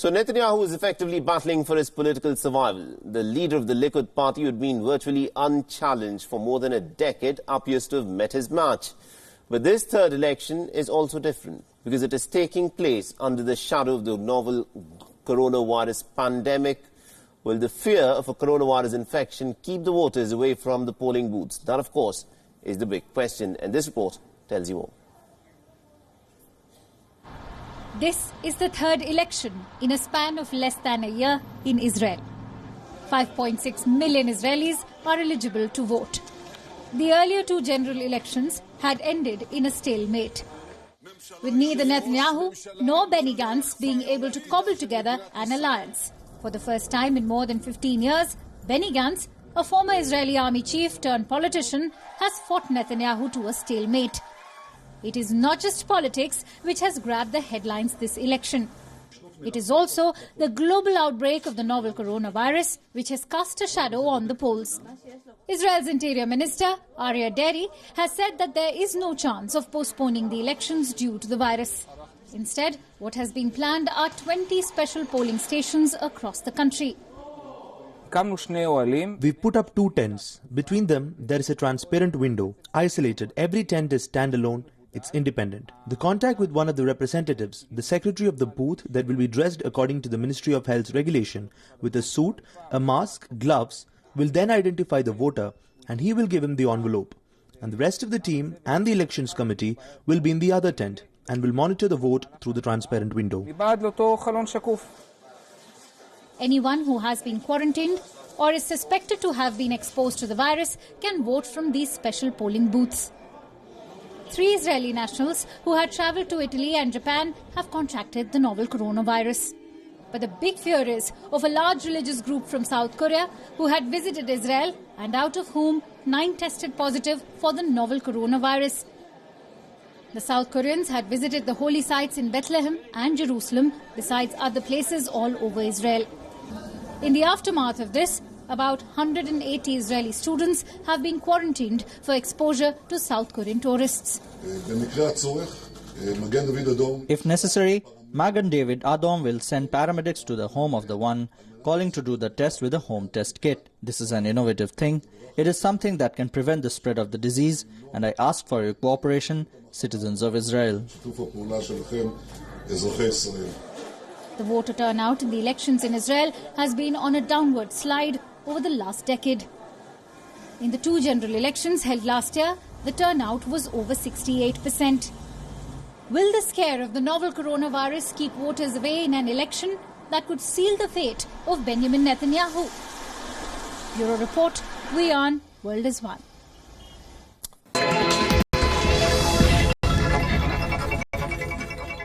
So Netanyahu is effectively battling for his political survival. The leader of the Likud party, who had been virtually unchallenged for more than a decade, appears to have met his match. But this third election is also different because it is taking place under the shadow of the novel coronavirus pandemic. Will the fear of a coronavirus infection keep the voters away from the polling booths? That, of course, is the big question, and this report tells you more. This is the third election in a span of less than a year in Israel. 5.6 million Israelis are eligible to vote. The earlier two general elections had ended in a stalemate, with neither Netanyahu nor Benny Gantz being able to cobble together an alliance. For the first time in more than 15 years, Benny Gantz, a former Israeli army chief turned politician, has fought Netanyahu to a stalemate. It is not just politics which has grabbed the headlines this election. It is also the global outbreak of the novel coronavirus, which has cast a shadow on the polls. Israel's Interior Minister, Aryeh Deri, has said that there is no chance of postponing the elections due to the virus. Instead, what has been planned are 20 special polling stations across the country. We've put up 2 tents. Between them, there is a transparent window. Isolated, every tent is standalone. It's independent. The contact with one of the representatives, the secretary of the booth that will be dressed according to the Ministry of Health's regulation, with a suit, a mask, gloves, will then identify the voter and he will give him the envelope. And the rest of the team and the elections committee will be in the other tent and will monitor the vote through the transparent window. Anyone who has been quarantined or is suspected to have been exposed to the virus can vote from these special polling booths. 3 Israeli nationals who had travelled to Italy and Japan have contracted the novel coronavirus. But the big fear is of a large religious group from South Korea who had visited Israel and out of whom 9 tested positive for the novel coronavirus. The South Koreans had visited the holy sites in Bethlehem and Jerusalem, besides other places all over Israel. In the aftermath of this, about 180 Israeli students have been quarantined for exposure to South Korean tourists. If necessary, Magen David Adom will send paramedics to the home of the one calling to do the test with a home test kit. This is an innovative thing. It is something that can prevent the spread of the disease, and I ask for your cooperation, citizens of Israel. The voter turnout in the elections in Israel has been on a downward slide over the last decade. In the 2 general elections held last year, the turnout was over 68%. Will the scare of the novel coronavirus keep voters away in an election that could seal the fate of Benjamin Netanyahu? Bureau Report, WION, World is One.